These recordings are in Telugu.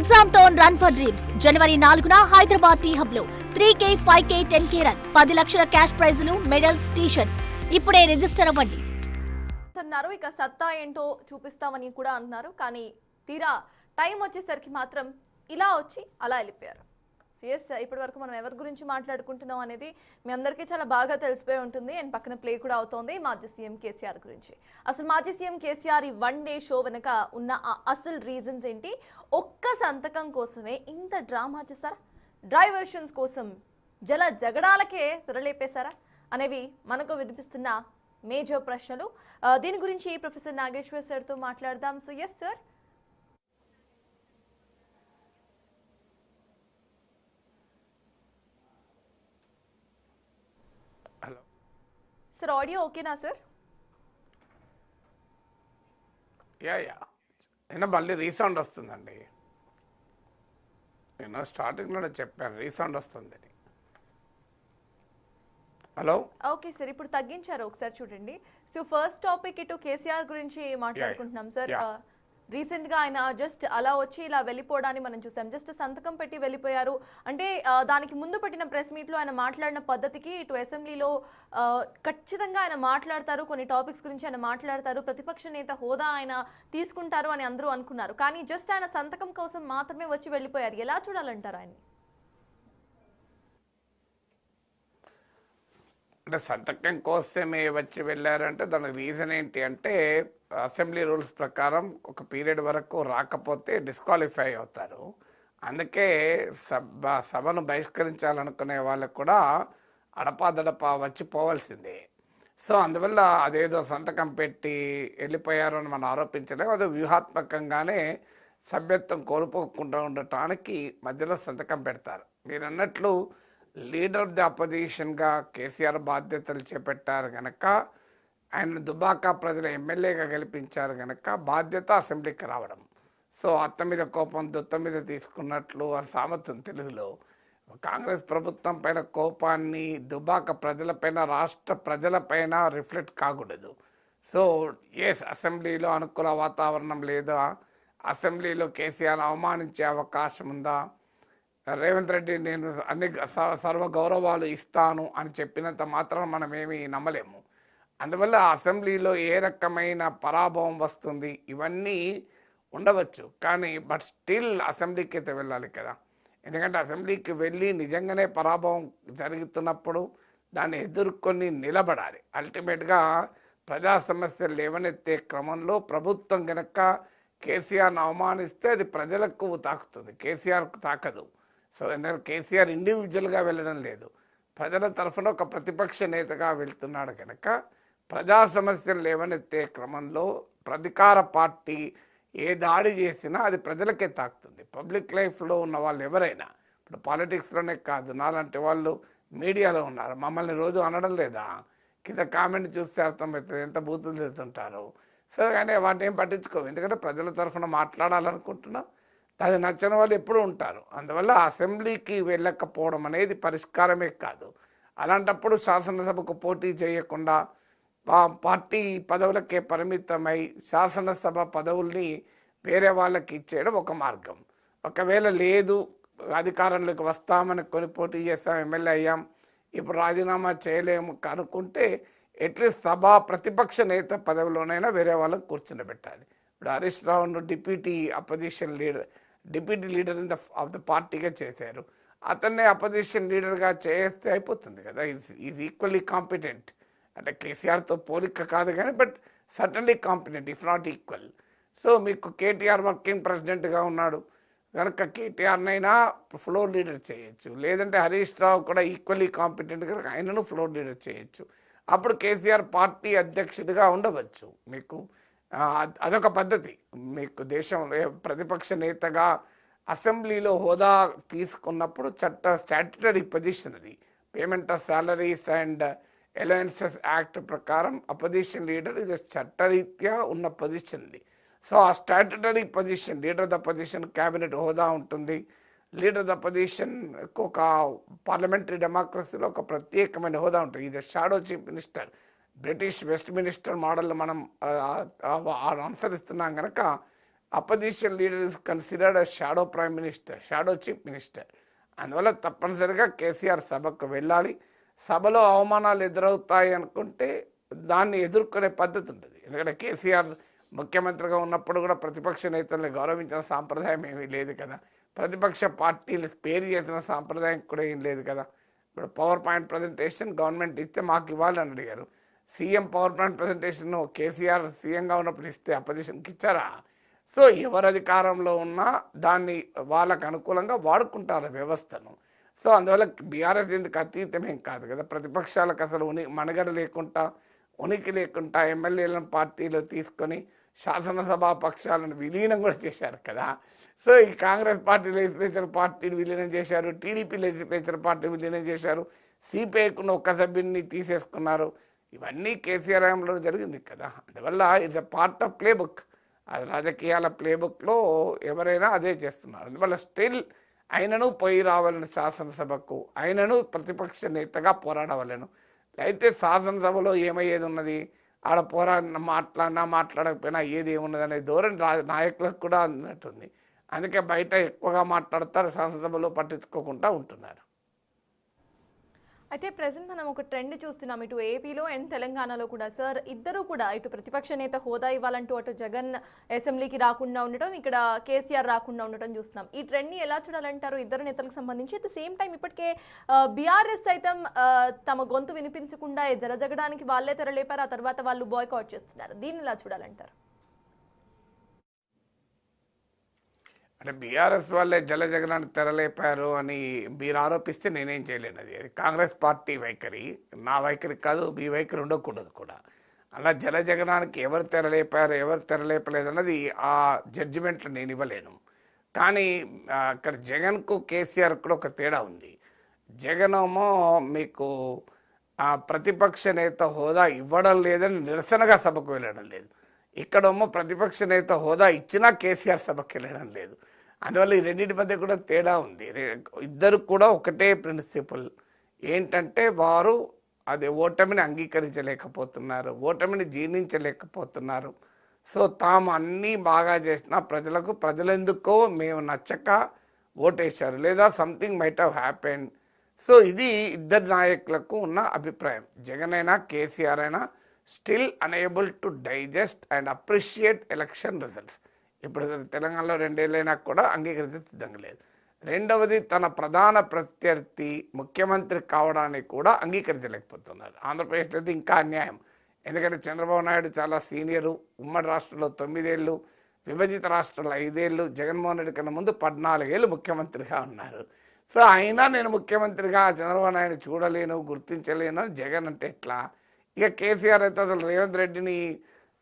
ఎగ్జామ్ తో రన్ ఫర్ డ్రీమ్స్ జనవరి 4న హైదరాబాద్ టీ హబ్ లో 3K, 5K, 10K రన్ 10 లక్షల క్యాష్ ప్రైజులు, మెడల్స్, టీ-షర్ట్స్. ఇప్పుడే రిజిస్టర్ అవ్వండి. ఇక సత్తా ఏంటో చూపిస్తామని కూడా అంటున్నారు. కానీ తీరా టైం వచ్చేసరికి మాత్రం ఇలా వచ్చి అలా వెళ్ళిపోయారు. ఇప్పటి వరకు మనం ఎవరి గురించి మాట్లాడుకుంటున్నాం అనేది మీ అందరికీ చాలా బాగా తెలిసిపోయి ఉంటుంది. అండ్ పక్కన ప్లే కూడా అవుతోంది మాజీ సీఎం కేసీఆర్ గురించి. అసలు మాజీ సీఎం కేసీఆర్ ఈ 1 డే షో వెనక ఉన్న అసలు రీజన్స్ ఏంటి? ఒక్క సంతకం కోసమే ఇంత డ్రామా చేస్తారా? డ్రైవర్షన్స్ కోసం జగడాలకే తెరలేపేశారా అనేవి మనకు వినిపిస్తున్న మేజర్ ప్రశ్నలు. దీని గురించి ప్రొఫెసర్ నాగేశ్వర్ సార్తో మాట్లాడదాం. So yes sir. Hello sir, audio ఓకేనా సార్? యా నేను మళ్ళీ రీసౌండ్ వస్తుందండి. నేను స్టార్టింగ్లోనే చెప్పాను రీసౌండ్ వస్తుందని. హలో ఓకే సార్, ఇప్పుడు తగ్గించారు, ఒకసారి చూడండి. సో ఫస్ట్ టాపిక్ ఇటు కేసీఆర్ గురించి మాట్లాడుకుంటున్నాం సార్. రీసెంట్ గా ఆయన జస్ట్ అలా వచ్చి ఇలా వెళ్ళిపోవడాన్ని మనం చూసాం. జస్ట్ సంతకం పెట్టి వెళ్ళిపోయారు. అంటే దానికి ముందు పెట్టిన ప్రెస్ మీట్ లో ఆయన మాట్లాడిన పద్ధతికి ఇటు అసెంబ్లీలో ఖచ్చితంగా ఆయన మాట్లాడతారు, కొన్ని టాపిక్స్ గురించి ఆయన మాట్లాడతారు, ప్రతిపక్ష నేత హోదా ఆయన తీసుకుంటారు అని అందరూ అనుకున్నారు. కానీ జస్ట్ ఆయన సంతకం కోసం మాత్రమే వచ్చి వెళ్ళిపోయారు. ఎలా చూడాలంటారు ఆయన్ని? అంటే సంతకం కోసమే వచ్చి వెళ్ళారంటే దానికి రీజన్ ఏంటి అంటే అసెంబ్లీ రూల్స్ ప్రకారం ఒక పీరియడ్ వరకు రాకపోతే డిస్క్వాలిఫై అవుతారు. అందుకే సభను బహిష్కరించాలనుకునే వాళ్ళకు కూడా అడపాదడపా వచ్చి పోవాల్సిందే. సో అందువల్ల అదేదో సంతకం పెట్టి వెళ్ళిపోయారు అని మనం ఆరోపించలేము. అది వ్యూహాత్మకంగానే సభ్యత్వం కోల్పోకుండా ఉండటానికి మధ్యలో సంతకం పెడతారు. మీరు అన్నట్లు లీడర్ ఆఫ్ ది అపోజిషన్గా కేసీఆర్ బాధ్యతలు చేపట్టారు కనుక, ఆయన దుబాకా ప్రజల ఎమ్మెల్యేగా గెలిపించారు కనుక బాధ్యత అసెంబ్లీకి రావడం. సో అత్త మీద కోపం దుత్త మీద తీసుకున్నట్లు అని సామెత తెలుగులో. కాంగ్రెస్ ప్రభుత్వం పైన కోపాన్ని దుబాక ప్రజలపైన, రాష్ట్ర ప్రజలపైన రిఫ్లెక్ట్ కాకూడదు. సో అసెంబ్లీలో అనుకూల వాతావరణం లేదా, అసెంబ్లీలో కేసీఆర్ అవమానించే అవకాశం ఉందా, రేవంత్ రెడ్డి నేను అన్ని సర్వ గౌరవాలు ఇస్తాను అని చెప్పినంత మాత్రం మనం ఏమీ నమ్మలేము. అందువల్ల అసెంబ్లీలో ఏ రకమైన పరాభవం వస్తుంది ఇవన్నీ ఉండవచ్చు. కానీ బట్ స్టిల్ అసెంబ్లీకి అయితే వెళ్ళాలి కదా. ఎందుకంటే అసెంబ్లీకి వెళ్ళి నిజంగానే పరాభవం జరుగుతున్నప్పుడు దాన్ని ఎదుర్కొని నిలబడాలి. అల్టిమేట్గా ప్రజా సమస్యలు లేవనెత్తే క్రమంలో ప్రభుత్వం కనుక కేసీఆర్ను అవమానిస్తే అది ప్రజలకు తాకుతుంది, కేసీఆర్కు తాకదు. సో ఎందుకంటే కేసీఆర్ ఇండివిజువల్గా వెళ్ళడం లేదు, ప్రజల తరఫున ఒక ప్రతిపక్ష నేతగా వెళ్తున్నాడు కనుక ప్రజా సమస్యలు లేవనెత్తే క్రమంలో అధికార పార్టీ ఏ దాడి చేసినా అది ప్రజలకే తాకుతుంది. పబ్లిక్ లైఫ్లో ఉన్న వాళ్ళు ఎవరైనా, ఇప్పుడు పాలిటిక్స్లోనే కాదు, నాలాంటి వాళ్ళు మీడియాలో ఉన్నారు, మమ్మల్ని రోజు అనడం లేదా, కింద కామెంట్ చూస్తే అర్థమవుతుంది ఎంత బూతులు తిరుగుతుంటారు. సో కానీ వాటిని ఏం పట్టించుకోము, ఎందుకంటే ప్రజల తరఫున మాట్లాడాలనుకుంటున్నాం, అది నచ్చని వాళ్ళు ఎప్పుడూ ఉంటారు. అందువల్ల అసెంబ్లీకి వెళ్ళకపోవడం అనేది పరిష్కారమే కాదు. అలాంటప్పుడు శాసనసభకు పోటీ చేయకుండా పార్టీ పదవులకే పరిమితమై శాసనసభ పదవుల్ని వేరే వాళ్ళకి ఇచ్చేయడం ఒక మార్గం. ఒకవేళ లేదు అధికారంలోకి వస్తామని కొని పోటీ చేస్తాం, ఎమ్మెల్యే అయ్యాం, ఇప్పుడు రాజీనామా చేయలేము అనుకుంటే అట్లీస్ట్ ప్రతిపక్ష నేత పదవిలోనైనా వేరే వాళ్ళని కూర్చుండబెట్టాలి. ఇప్పుడు హరీష్ రావును డిప్యూటీ లీడర్ ఆఫ్ ద పార్టీగా చేశారు, అతన్నే అపోజిషన్ లీడర్గా చేస్తే అయిపోతుంది కదా. Is equally competent. అంటే కేసీఆర్తో పోలిక కాదు కానీ but certainly competent if not equal. So మీకు కేటీఆర్ వర్కింగ్ ప్రెసిడెంట్గా ఉన్నాడు కనుక కేటీఆర్నైనా ఫ్లోర్ లీడర్ చేయొచ్చు, లేదంటే హరీష్ రావు కూడా ఈక్వల్లీ కాంపిటెంట్ కనుక ఆయనను ఫ్లోర్ లీడర్ చేయొచ్చు. అప్పుడు కేసీఆర్ పార్టీ అధ్యక్షుడిగా ఉండవచ్చు. మీకు అదొక పద్ధతి. మీకు దేశంలో ప్రతిపక్ష నేతగా అసెంబ్లీలో హోదా తీసుకున్నప్పుడు స్టాట్యుటరీ పొజిషన్ అది, payment of salaries and allowances act ప్రకారం అపోజిషన్ లీడర్ ఇది చట్టరీత్యా ఉన్న పొజిషన్ ఇది. సో ఆ statutory position leader of the position cabinet హోదా ఉంటుంది. లీడర్ ఆఫ్ ద పొజిషన్ ఒక పార్లమెంటరీ డెమోక్రసీలో ఒక ప్రత్యేకమైన హోదా ఉంటుంది. ఇది shadow chief minister, British west minister model మనం అనుసరిస్తున్నాం కనుక opposition leader is considered a shadow prime minister, shadow chief minister. అందువల్ల తప్పనిసరిగా కేసీఆర్ సభకు వెళ్ళాలి. సభలో అవమానాలు ఎదురవుతాయి అనుకుంటే దాన్ని ఎదుర్కొనే పద్ధతి ఉంటుంది. ఎందుకంటే కేసీఆర్ ముఖ్యమంత్రిగా ఉన్నప్పుడు కూడా ప్రతిపక్ష నేతల్ని గౌరవించిన సాంప్రదాయం ఏమీ లేదు కదా, ప్రతిపక్ష పార్టీలు స్పేర్ చేసిన సాంప్రదాయం కూడా ఏం లేదు కదా. ఇప్పుడు పవర్ పాయింట్ ప్రజెంటేషన్ గవర్నమెంట్ ఇస్తే మాకు ఇవ్వాలని అడిగారు. CM power point presentation KCR సీఎంగా ఉన్నప్పుడు ఇస్తే అపోజిషన్కి ఇచ్చారా? సో ఎవరు అధికారంలో ఉన్నా దాన్ని వాళ్ళకు అనుకూలంగా వాడుకుంటారు వ్యవస్థను. సో అందువల్ల బీఆర్ఎస్ ఎందుకు అతీతమేం కాదు కదా. ప్రతిపక్షాలకు అసలు మనుగడ లేకుండా, ఉనికి లేకుండా ఎమ్మెల్యేలను పార్టీలో తీసుకొని శాసనసభా పక్షాలను విలీనం కూడా చేశారు కదా. సో ఈ కాంగ్రెస్ పార్టీ లెజిస్లేచర్ పార్టీని విలీనం చేశారు, టీడీపీ లెజిస్లేచర్ పార్టీని విలీనం చేశారు, సిపిఐకున్న ఒక్క సభ్యుని తీసేసుకున్నారు. ఇవన్నీ కేసీఆర్ హయాంలో జరిగింది కదా. అందువల్ల it's a part of play book. అది రాజకీయాల ప్లేబుక్లో ఎవరైనా అదే చేస్తున్నారు. అందువల్ల స్టిల్ ఆయనను పోయి రావాలని శాసనసభకు, ఆయనను ప్రతిపక్ష నేతగా పోరాడవలను. అయితే శాసనసభలో ఏమయ్యేది ఉన్నది, ఆడ మాట్లాడకపోయినా ఏది ఏమున్నది అనే ధోరణి నాయకులకు కూడా అన్నట్టుంది. అందుకే బయట ఎక్కువగా మాట్లాడతారు, శాసనసభలో పట్టించుకోకుండా ఉంటున్నారు. అయితే ప్రెసెంట్ మనం ఒక ట్రెండ్ చూస్తున్నాం, ఇటు ఏపీలో అండ్ తెలంగాణలో కూడా. సార్, ఇద్దరు కూడా ఇటు ప్రతిపక్ష నేత హోదా ఇవ్వాలంటూ అటు జగన్ అసెంబ్లీకి రాకుండా ఉండటం, ఇక్కడ కేసీఆర్ రాకుండా ఉండటం చూస్తున్నాం. ఈ ట్రెండ్ని ఎలా చూడాలంటారు ఇద్దరు నేతలకు సంబంధించి? అట్ ద సేమ్ టైం ఇప్పటికే బీఆర్ఎస్ సైతం తమ గొంతు వినిపించకుండా జలజగడానికి వాళ్ళే తెరలేపారు, ఆ తర్వాత వాళ్ళు బాయ్కాట్ చేస్తున్నారు. దీన్ని ఎలా చూడాలంటారు? అంటే బీఆర్ఎస్ వాళ్ళే జగనానికి తెరలేపారు అని మీరు ఆరోపిస్తే నేనేం చేయలేను. అది కాంగ్రెస్ పార్టీ వైఖరి, నా వైఖరి కాదు, మీ వైఖరి ఉండకూడదు కూడా. అలా జగనానికి ఎవరు తెరలేపారు ఎవరు తెరలేపలేదు అన్నది ఆ జడ్జిమెంట్లు నేను ఇవ్వలేను. కానీ అక్కడ జగన్కు కేసీఆర్ కూడా ఒక తేడా ఉంది. జగనేమో మీకు ప్రతిపక్ష నేత హోదా ఇవ్వడం లేదని నిరసనగా సభకు వెళ్ళడం లేదు. ఇక్కడేమో ప్రతిపక్ష నేత హోదా ఇచ్చినా కేసీఆర్ సభకు వెళ్ళడం లేదు. అందువల్ల ఈ రెండింటి మధ్య కూడా తేడా ఉంది. ఇద్దరు కూడా ఒకటే ప్రిన్సిపల్ ఏంటంటే వారు అది ఓటమిని అంగీకరించలేకపోతున్నారు, ఓటమిని జీర్ణించలేకపోతున్నారు. సో తాము అన్నీ బాగా చేసినా ప్రజలెందుకో మేము నచ్చక ఓటేశారు, లేదా something might have happened. So ఇది ఇద్దరు నాయకులకు ఉన్న అభిప్రాయం. జగన్ అయినా కేసీఆర్ అయినా still unable to digest and appreciate election results. ఇప్పుడు తెలంగాణలో 2 ఏళ్ళైనా కూడా అంగీకరించే సిద్ధంగా లేదు. రెండవది, తన ప్రధాన ప్రత్యర్థి ముఖ్యమంత్రి కావడానికి కూడా అంగీకరించలేకపోతున్నారు. ఆంధ్రప్రదేశ్లో అయితే ఇంకా అన్యాయం. ఎందుకంటే చంద్రబాబు నాయుడు చాలా సీనియరు, ఉమ్మడి రాష్ట్రంలో 9 ఏళ్ళు, విభజిత రాష్ట్రంలో 5 ఏళ్ళు, జగన్మోహన్ రెడ్డి కన్నా ముందు 14 ఏళ్ళు ముఖ్యమంత్రిగా ఉన్నారు. సో అయినా నేను ముఖ్యమంత్రిగా చంద్రబాబు నాయుడు చూడలేను, గుర్తించలేను అని జగన్ అంటే ఎట్లా? ఇక కేసీఆర్ అయితే అసలు రేవంత్ రెడ్డిని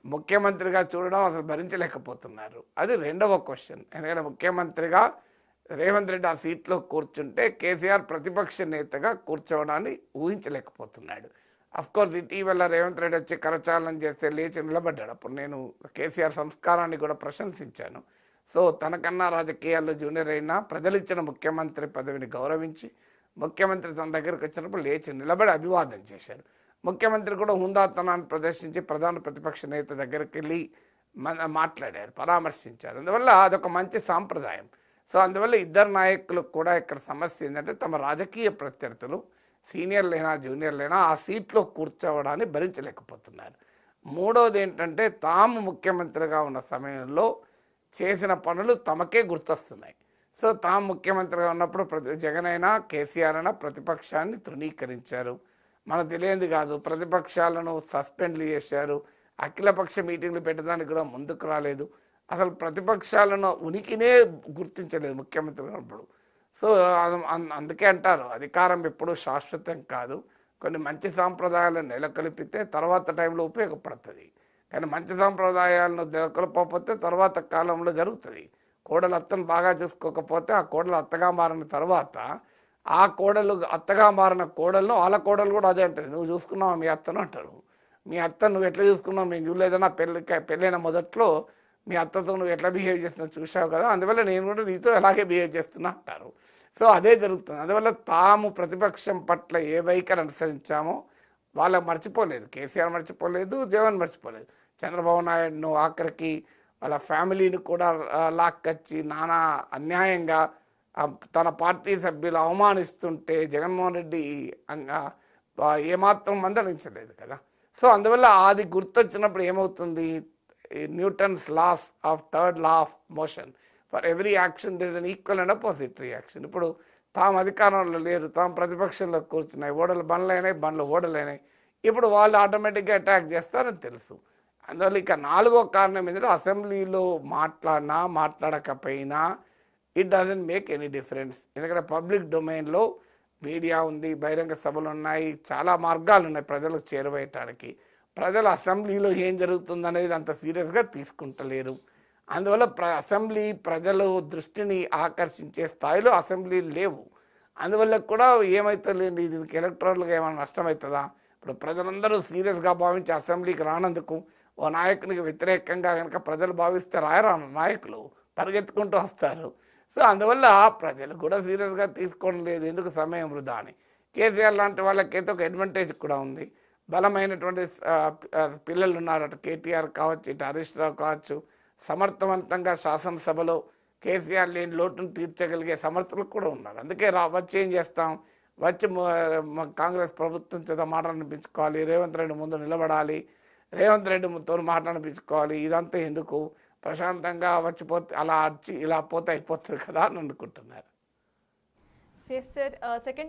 ముఖ్యమంత్రిగా చూడడం అసలు భరించలేకపోతున్నారు. అది రెండవ క్వశ్చన్. ఎందుకంటే ముఖ్యమంత్రిగా రేవంత్ రెడ్డి ఆ సీట్లో కూర్చుంటే కేసీఆర్ ప్రతిపక్ష నేతగా కూర్చోవడాన్ని ఊహించలేకపోతున్నాడు. అఫ్కోర్స్ ఇటీవల రేవంత్ రెడ్డి వచ్చి కరచాలనం చేస్తే లేచి నిలబడ్డాడు. అప్పుడు నేను కేసీఆర్ సంస్కారాన్ని కూడా ప్రశంసించాను. సో తనకన్నా రాజకీయాల్లో జూనియర్ అయినా ప్రజలిచ్చిన ముఖ్యమంత్రి పదవిని గౌరవించి ముఖ్యమంత్రి తన దగ్గరకు వచ్చినప్పుడు లేచి నిలబడి అభివాదం చేశారు. ముఖ్యమంత్రి కూడా హుందాతనాన్ని ప్రదర్శించి ప్రధాన ప్రతిపక్ష నేత దగ్గరికి వెళ్ళి మాట్లాడారు, పరామర్శించారు. అందువల్ల అదొక మంచి సాంప్రదాయం. సో అందువల్ల ఇద్దరు నాయకులకు కూడా ఇక్కడ సమస్య ఏంటంటే తమ రాజకీయ ప్రత్యర్థులు సీనియర్లైనా జూనియర్లైనా ఆ సీట్లో కూర్చోవడాన్ని భరించలేకపోతున్నారు. మూడవది ఏంటంటే తాము ముఖ్యమంత్రిగా ఉన్న సమయంలో చేసిన పనులు తమకే గుర్తొస్తున్నాయి. సో తాము ముఖ్యమంత్రిగా ఉన్నప్పుడు జగన్ అయినా కేసీఆర్ అయినా ప్రతిపక్షాన్ని తృణీకరించారు. మనకు తెలియంది కాదు, ప్రతిపక్షాలను సస్పెండ్లు చేశారు, అఖిలపక్ష మీటింగ్లు పెట్టడానికి కూడా ముందుకు రాలేదు, అసలు ప్రతిపక్షాలను ఉనికినే గుర్తించలేదు ముఖ్యమంత్రి ఉన్నప్పుడు. సో అందుకే అంటారు అధికారం ఎప్పుడూ శాశ్వతం కాదు, కొన్ని మంచి సాంప్రదాయాలను నెలకొల్పితే తర్వాత టైంలో ఉపయోగపడుతుంది. కానీ మంచి సాంప్రదాయాలను నెలకొల్పకపోతే తర్వాత కాలంలో జరుగుతుంది. కోడలు అత్తను బాగా చూసుకోకపోతే ఆ కోడలు అత్తగా మారిన తర్వాత ఆ కోడలు అత్తగా మారిన కోడలను వాళ్ళ కోడలు కూడా అదే అంటుంది, నువ్వు చూసుకున్నావు మీ అత్తను అంటారు. మీ అత్త నువ్వు ఎట్లా చూసుకున్నావు మేము చూడలేదన్నా, పెళ్ళైన మొదట్లో మీ అత్తతో నువ్వు ఎట్లా బిహేవ్ చేస్తున్నావు చూసావు కదా, అందువల్ల నేను కూడా నీతో అలాగే బిహేవ్ చేస్తున్నా అంటారు. సో అదే జరుగుతుంది. అందువల్ల తాము ప్రతిపక్షం పట్ల ఏ వైఖరి అనుసరించామో వాళ్ళకు మర్చిపోలేదు. కేసీఆర్ మర్చిపోలేదు, జగన్ మర్చిపోలేదు. చంద్రబాబు నాయుడును ఆఖరికి వాళ్ళ ఫ్యామిలీని కూడా లాక్కొచ్చి నానా అన్యాయంగా తన పార్టీ సభ్యులు అవమానిస్తుంటే జగన్మోహన్ రెడ్డి ఏమాత్రం మందలించలేదు కదా. సో అందువల్ల అది గుర్తొచ్చినప్పుడు ఏమవుతుంది, Newton's laws of third law of motion, for every action there is an equal and opposite reaction. ఇప్పుడు తాము అధికారంలో లేరు, తాము ప్రతిపక్షంలో కూర్చున్నాయి, ఓడలు బండ్లైనాయి, బండ్లు ఓడలైనాయి, ఇప్పుడు వాళ్ళు ఆటోమేటిక్గా అటాక్ చేస్తారని తెలుసు. అందువల్ల ఇక నాలుగో కారణం ఏంటంటే అసెంబ్లీలో మాట్లాడినా మాట్లాడకపోయినా it doesn't make any difference. ఎందుకంటే పబ్లిక్ డొమైన్లో మీడియా ఉంది, బహిరంగ సభలు ఉన్నాయి, చాలా మార్గాలు ఉన్నాయి ప్రజలకు చేరువేయటానికి. ప్రజలు అసెంబ్లీలో ఏం జరుగుతుందనేది అంత సీరియస్గా తీసుకుంటలేరు. అందువల్ల అసెంబ్లీ ప్రజలు దృష్టిని ఆకర్షించే స్థాయిలో అసెంబ్లీ లేవు. అందువల్ల కూడా ఏమవుతలేండి, దీనికి ఎలక్ట్రల్గా ఏమైనా నష్టమవుతుందా? ఇప్పుడు ప్రజలందరూ సీరియస్గా భావించి అసెంబ్లీకి రానందుకు ఓ నాయకునికి వ్యతిరేకంగా కనుక ప్రజలు భావిస్తే రాయరా నాయకులు పరిగెత్తుకుంటూ వస్తారు. సో అందువల్ల ప్రజలు కూడా సీరియస్గా తీసుకోవడం లేదు, ఎందుకు సమయం వృధా అని. కేసీఆర్ లాంటి వాళ్ళకైతే ఒక అడ్వాంటేజ్ కూడా ఉంది, బలమైనటువంటి పిల్లలు ఉన్నారు, అటు కేటీఆర్ కావచ్చు, ఇటు హరీష్ రావు కావచ్చు, సమర్థవంతంగా శాసనసభలో కేసీఆర్ లేని లోటును తీర్చగలిగే సమర్థులు కూడా ఉన్నారు. అందుకే వచ్చి ఏం చేస్తాం, వచ్చి కాంగ్రెస్ ప్రభుత్వం చేత మాట్లాడిపించుకోవాలి, రేవంత్ రెడ్డి ముందు నిలబడాలి, రేవంత్ రెడ్డితో మాట్లాడిపించుకోవాలి, ఇదంతా ఎందుకు, ప్రశాంతంగా వచ్చిపోతే అలా అర్చి ఇలా పోతే అయిపోతుంది కదా అని అనుకుంటున్నారు. సెకండ్